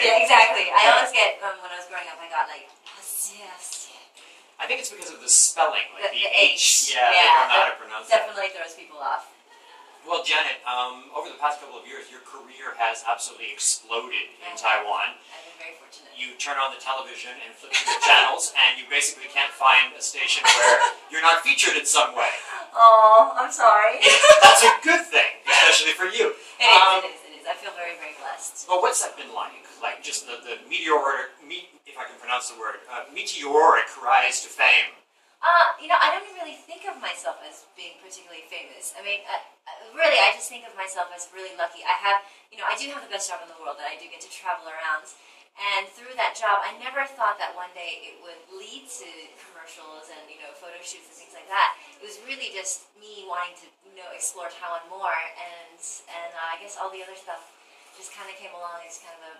Yeah, exactly. I always get, when I was growing up, I got like, yes. I think it's because of the spelling, like the H. Yeah, they don't know how to pronounce that. Definitely throws people off. Well, Janet, over the past couple of years, your career has absolutely exploded in Taiwan. I've been very fortunate. You turn on the television and flip through the channels, and you basically can't find a station where you're not featured in some way. Oh, I'm sorry. That's a good thing, especially for you. It is. I feel very, very blessed. But what's that been like? Like just the meteoric, if I can pronounce the word, meteoric rise to fame. I don't really think of myself as being particularly famous. I mean, really, I just think of myself as really lucky. I do have the best job in the world, that I do get to travel around. And through that job, I never thought that one day it would lead to commercials and, photo shoots and things like that. It was really just me wanting to, explore Taiwan more. And I guess all the other stuff just kind of came along as kind of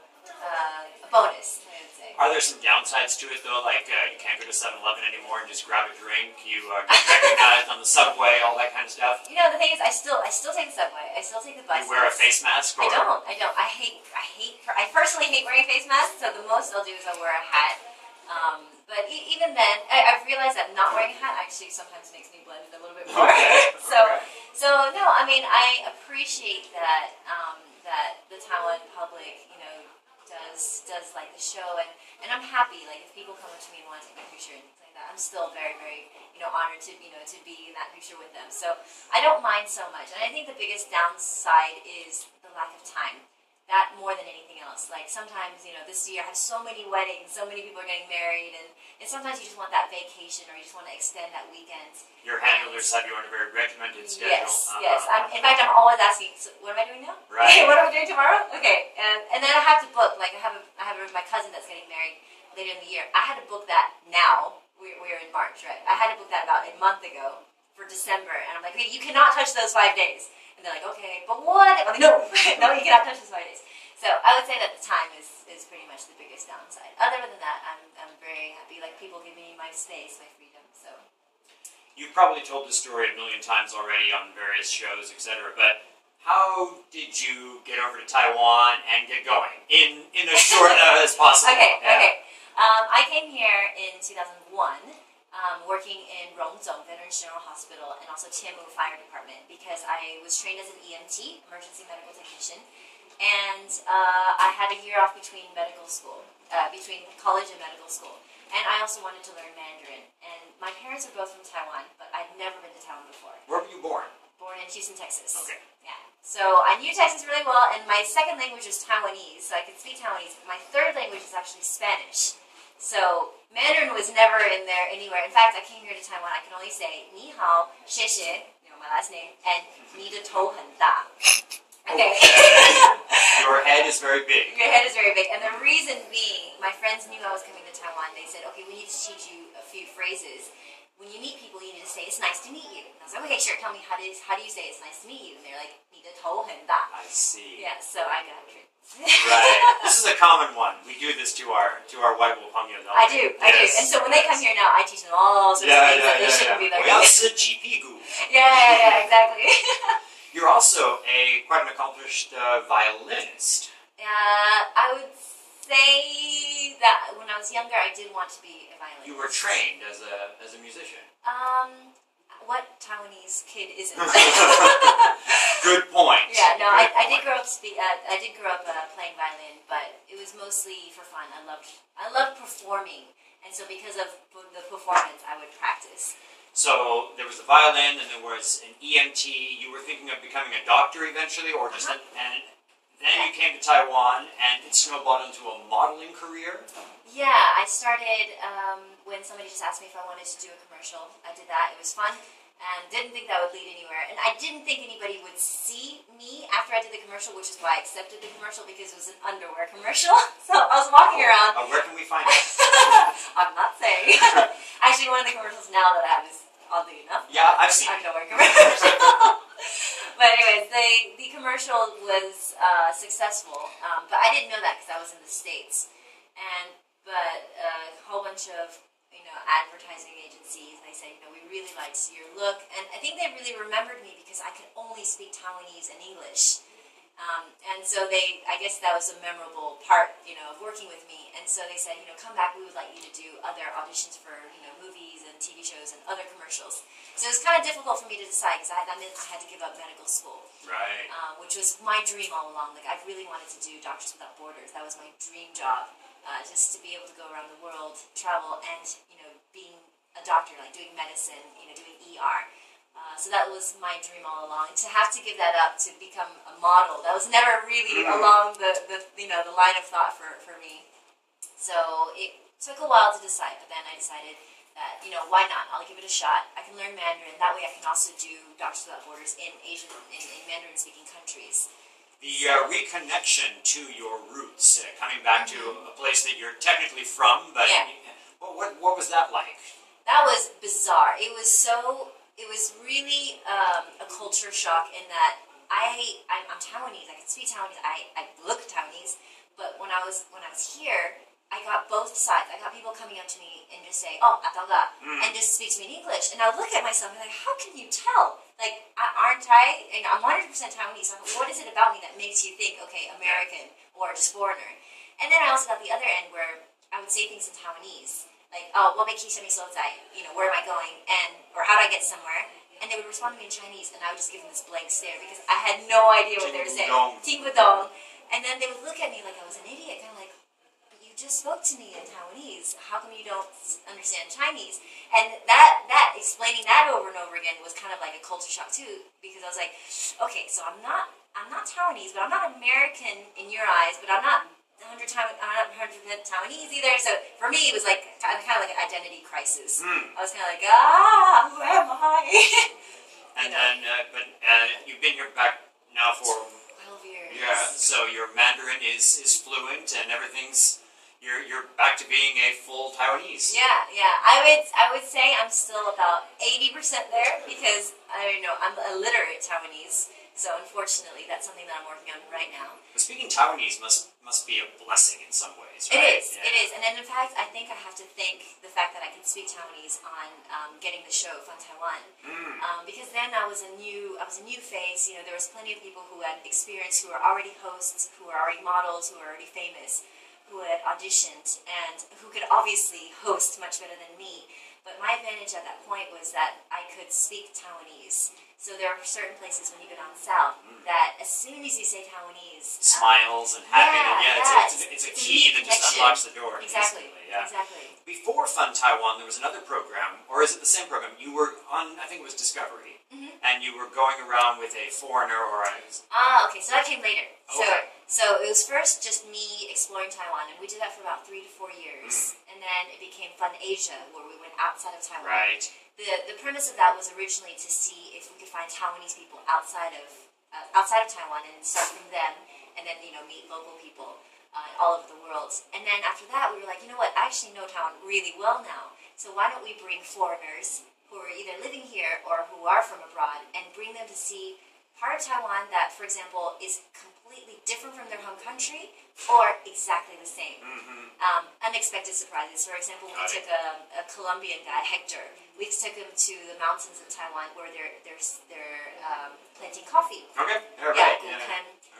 a bonus, I would say. Are there some downsides to it, though? Like, you can't go to 7-Eleven anymore and just grab a drink. You get recognized on the subway, all that kind of stuff. The thing is, I still take the subway. I still take the bus. You wear a face mask? Or? I don't. I personally hate wearing face masks, so the most I'll do is I'll wear a hat. But even then, I've realized that not wearing a hat actually sometimes makes me blend in a little bit more. So no, I mean, I appreciate that that the Taiwan public, does like the show, and I'm happy. Like, if people come up to me and want to take a picture and things like that, I'm still very, very, honored to to be in that picture with them. So I don't mind so much. And I think the biggest downside is the lack of time. That more than anything else. Like, sometimes, this year I have so many weddings, so many people are getting married, and sometimes you just want that vacation, or you just want to extend that weekend. Your handlers have you on a very regimented schedule. Yes. In fact, I'm always asking, so what am I doing now? Right. What are we doing tomorrow? Okay. And then I have to book, like, I have my cousin that's getting married later in the year. I had to book that now. We're in March, right? I had to book that about a month ago for December, and I'm like, okay, you cannot touch those 5 days. And they're like, okay, but what? I'm like, no, you cannot touch those 5 days. So I would say that the time is pretty much the biggest downside. Other than that, I'm very happy. Like, people give me my space, my freedom. So you've probably told this story a million times already on various shows, etc. But how did you get over to Taiwan and get going in as short as possible? Okay. I came here in 2001. Working in Rongzhong Veterans General Hospital and also Tianmu Fire Department, because I was trained as an EMT, emergency medical technician, and I had a year off between medical school, between college and medical school, and I also wanted to learn Mandarin. And my parents are both from Taiwan, but I'd never been to Taiwan before. Where were you born? Born in Houston, Texas. Okay. Yeah. So I knew Texas really well, and my second language was Taiwanese, so I could speak Taiwanese. My third language is actually Spanish. So Mandarin was never in there anywhere. In fact, I came here to Taiwan, I can only say ni hao, xie xie, my last name, and ni de tou hen da. Okay. Your head is very big. Your head is very big. And the reason being, my friends knew I was coming to Taiwan. They said, okay, we need to teach you a few phrases. When you meet people, you need to say, it's nice to meet you. And I was like, okay, sure, tell me, how do you say it's nice to meet you? And they're like, ni de tou hen da. I see. Yeah, so I got tricked. Right. This is a common one. We do this to our white wolf Hangyo. I do. And so when they come here now, I teach them all sorts of things that they shouldn't be learning. Yeah, exactly. You're also quite an accomplished violinist. I would say that when I was younger, I did want to be a violinist. You were trained as a musician. What Taiwanese kid isn't? Good point. Yeah, no, I did grow up playing violin, but it was mostly for fun. I loved performing, and so because of the performance, I would practice. So there was the violin, and there was an EMT. You were thinking of becoming a doctor eventually, or just and then you came to Taiwan, and it snowballed into a modeling career. Yeah, I started when somebody just asked me if I wanted to do a commercial. I did that. It was fun, and didn't think that would lead anywhere. And I didn't think anybody would see me after I did the commercial, which is why I accepted the commercial, because it was an underwear commercial. So I was walking around. Where can we find it? I'm not saying. Actually, one of the commercials now that I have is, oddly enough, yeah, I've seen underwear commercial. But anyways, the commercial was successful, but I didn't know that because I was in the States. But a whole bunch of advertising agencies, they say, we really liked your look, and I think they really remembered me because I could only speak Taiwanese and English. And so I guess that was a memorable part, of working with me. And so they said, come back, we would like you to do other auditions for, movies and TV shows and other commercials. So it was kind of difficult for me to decide because that meant I had to give up medical school. Right. Which was my dream all along. Like, I really wanted to do Doctors Without Borders. That was my dream job, just to be able to go around the world, travel, and, being a doctor, like doing medicine, doing ER. So that was my dream all along. To have to give that up to become a model, that was never really along the line of thought for me. So it took a while to decide, but then I decided that, why not? I'll give it a shot. I can learn Mandarin. That way I can also do Doctors Without Borders in in Mandarin-speaking countries. The reconnection to your roots, coming back to a place that you're technically from, but what was that like? That was bizarre. It was really a culture shock in that I'm Taiwanese. I can speak Taiwanese. I look Taiwanese, but when I was here, I got both sides. I got people coming up to me and just say, "Oh, ataga," and just speak to me in English. And I would look at myself and be like, "How can you tell? Like, aren't I? And I'm 100% Taiwanese. So what is it about me that makes you think, okay, American or just foreigner?" And then I also got the other end where I would say things in Taiwanese, like, "Oh, what makes you where am I going?" or "How do I get somewhere?" And they would respond to me in Chinese, and I would just give them this blank stare because I had no idea what they were saying. Ting budong. And then they would look at me like I was an idiot, kind of like, "But you just spoke to me in Taiwanese. How come you don't understand Chinese?" And that explaining that over and over again was kind of like a culture shock too, because I was like, okay, so I'm not Taiwanese, but I'm not American in your eyes, but I'm not 100% Taiwanese either. So for me, it was like kind of like an identity crisis. I was kind of like, who am I? And then, but you've been here back now for 12 years. Yeah, so your Mandarin is fluent and everything's. You're back to being a full Taiwanese. Yeah. I would say I'm still about 80% there because I'm illiterate Taiwanese. So unfortunately, that's something that I'm working on right now. But speaking Taiwanese must be a blessing in some ways, right? It is. And then in fact, I think I have to thank the fact that I could speak Taiwanese on getting the show Fun Taiwan. Because then I was a new face. There was plenty of people who had experience, who were already hosts, who were already models, who were already famous, who had auditioned, and who could obviously host much better than me. But my advantage at that point was that I could speak Taiwanese. So there are certain places when you go down south that as soon as you say Taiwanese, smiles and happiness. It's a key that just unlocks the door. Exactly. Yeah. Exactly. Before Fun Taiwan, there was another program, or is it the same program? You were on, I think it was Discovery, and you were going around with a foreigner or a... Okay, so that came later. Okay. So it was first just me exploring Taiwan, and we did that for about 3 to 4 years. And then it became Fun Asia, where we went outside of Taiwan. Right. The premise of that was originally to see if we could find Taiwanese people outside of Taiwan and start from them, and then meet local people all over the world. And then after that, we were like, you know what? I actually know Taiwan really well now. So why don't we bring foreigners who are either living here or who are from abroad and bring them to see part of Taiwan that, for example, is completely different from their home country or exactly the same. Unexpected surprises. For example, we took a Colombian guy, Hector. We took him to the mountains of Taiwan where they're planting coffee. Okay. All right.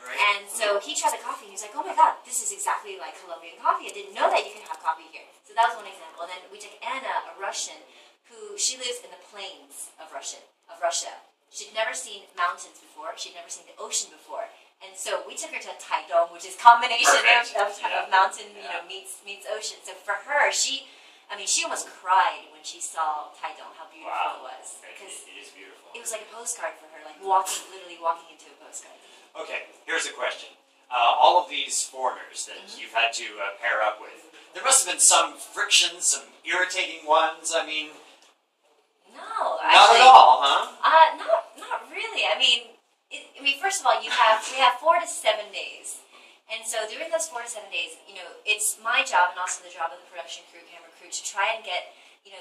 Right. And so he tried the coffee, and he was like, "Oh my God, this is exactly like Colombian coffee. I didn't know that you can have coffee here." So that was one example. And then we took Anna, a Russian, she lives in the plains of Russia. She'd never seen mountains before. She'd never seen the ocean before. And so we took her to Taidong, which is combination of mountain, meets ocean. So for her, she almost cried when she saw Taidong, how beautiful it was. Because it is beautiful. It was like a postcard for her, like literally walking into a postcard. Okay, here's a question. All of these foreigners that you've had to pair up with, there must have been some friction, some irritating ones. I mean... No, not at all, huh? Not really. First of all, we have 4 to 7 days, and so during those 4 to 7 days, it's my job and also the job of the production crew, camera crew, to try and get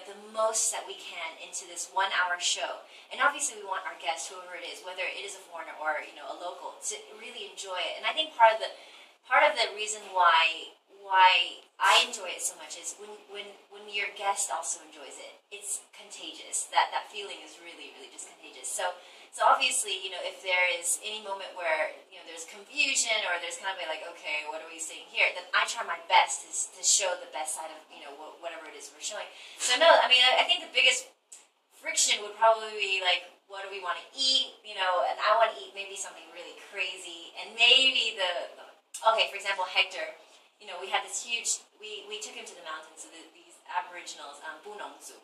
the most that we can into this 1-hour show. And obviously, we want our guests, whoever it is, whether it is a foreigner or a local, to really enjoy it. And I think part of the reason why I enjoy it so much is when your guest also enjoys it. It's contagious. That feeling is really, really just contagious. So So obviously, if there is any moment where, there's confusion or there's kind of like, okay, what are we seeing here? Then I try my best to show the best side of, whatever it is we're showing. So no, I mean, I think the biggest friction would probably be like, what do we want to eat? And I want to eat maybe something really crazy. And maybe okay, for example, Hector, we had this huge, we took him to the mountains, so these Aboriginals, Bunongzu,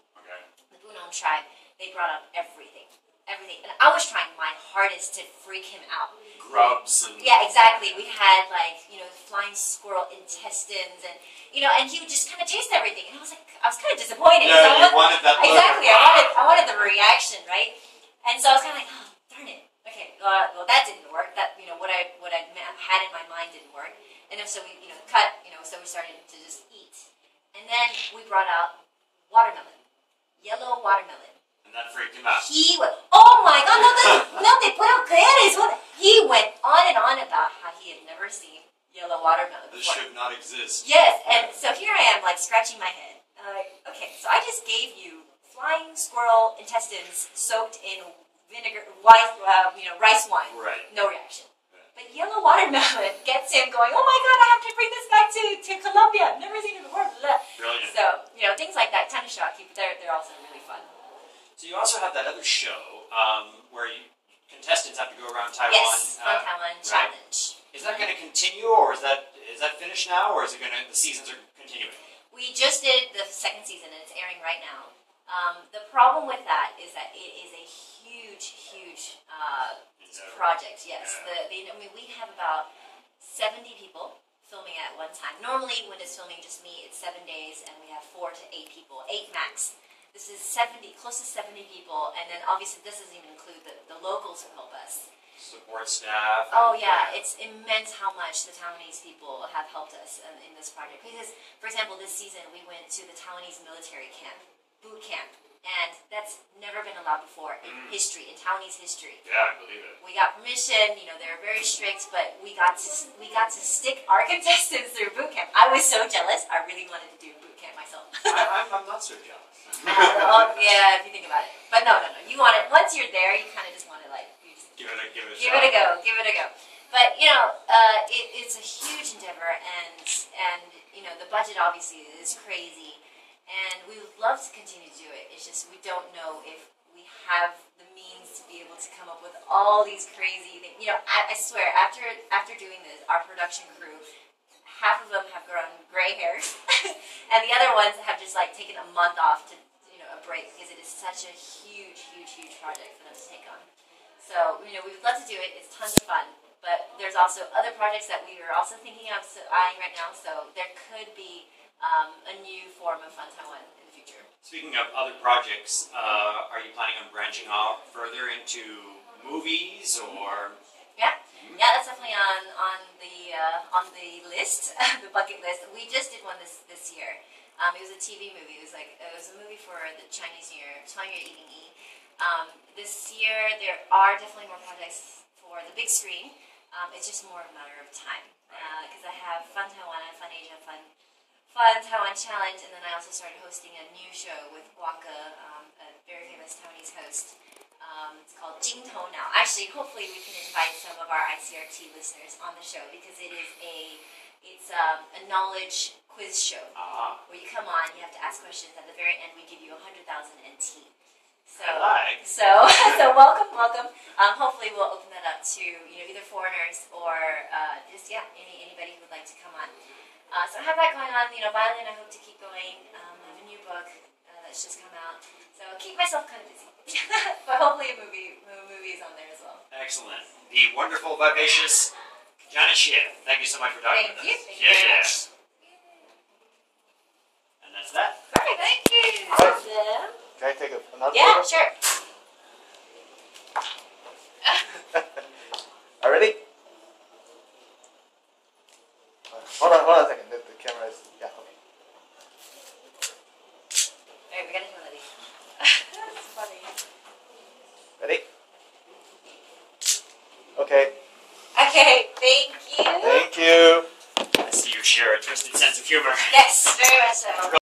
the Bunong tribe, they brought up everything. And I was trying my hardest to freak him out. Grubs and... Yeah, exactly. We had, flying squirrel intestines, and, and he would just kind of taste everything. And I was kind of disappointed. Yeah, you wanted that look. Exactly. I wanted the reaction, right? And so I was kind of like, oh, darn it. Okay, well, that didn't work. That, what I had in my mind didn't work. And so we, cut, so we started to just eat. And then we brought out watermelon. Yellow watermelon. And that freaked him out. He went, oh my God, no te puedo creer eso. He went on and on about how he had never seen yellow watermelon This before. should not exist. Yes, and so here I am, scratching my head. And I'm like, okay, so I just gave you flying squirrel intestines soaked in vinegar, rice wine. Right. No reaction. But yellow watermelon gets him going, oh my God, I have to bring this back to Colombia. I've never seen it before. Brilliant. So, things like that kind of shock you, but they're also really fun. So you also have that other show where contestants have to go around Taiwan. Yes, Taiwan Challenge. Is that going to continue, or is that finished now, or is it the seasons are continuing? We just did the second season, and it's airing right now. The problem with that is that it is a huge project. Yes, yeah. We have about 70 people filming at one time. Normally, when it's filming just me, it's 7 days, and we have 4 to 8 people, 8 max. This is close to 70 people, and then obviously this doesn't even include the locals who help us. Support staff. Oh yeah, it's immense how much the Taiwanese people have helped us in this project. Because, for example, this season we went to the Taiwanese military camp, boot camp, and that's never been allowed before in history, in Taiwanese history. Yeah, I believe it. We got permission. They were very strict, but we got to stick our contestants through boot camp. I was so jealous. I really wanted to do boot camp myself. I'm not so jealous. Yeah, if you think about it. But no. You want it once you're there. You kind of just want to give it a give it a go. Give it a go. But it's a huge endeavor, and the budget obviously is crazy, and we would love to continue to do it. It's just we don't know if we have the means to be able to come up with all these crazy things. I swear, after doing this, our production crew, half of them have grown gray hairs, and the other ones have just taken a month off to a break, because it is such a huge project for them to take on. So we would love to do it. It's tons of fun, but there's also other projects that we are also thinking of eyeing right now. So there could be a new form of Fun Taiwan in the future. Speaking of other projects, are you planning on branching out further into movies or? Yeah, that's definitely on the list, the bucket list. We just did one this year. It was a TV movie. It was a movie for the Chinese New Year, 穿越101. This year there are definitely more projects for the big screen. It's just more a matter of time, because I have Fun Taiwan and Fun Asia, Fun Taiwan Challenge, and then I also started hosting a new show with Waka, a very famous Taiwanese host. It's called Jingtou Now. Actually, hopefully we can invite some of our ICRT listeners on the show, because it's a knowledge quiz show where you come on, you have to ask questions. At the very end, we give you 100,000 NT. So welcome. Hopefully we'll open that up to either foreigners or just anybody who would like to come on. So I have that going on. Violin, I hope to keep going. I have a new book that's just come out, so I'll keep myself kind of busy. But hopefully a movie is on there as well. Excellent. The wonderful, vivacious Janet Xie. Thank you so much for talking with us. Thank you very much. And that's that. Perfect. Thank you. Can I take another Yeah, photo? sure. Are ready? Hold on a second. The camera is... Yeah, okay. Alright, we gotta do one of these. That's funny. Ready? Okay. Okay, thank you. Thank you. I see you share a twisted sense of humor. Yes, very much so.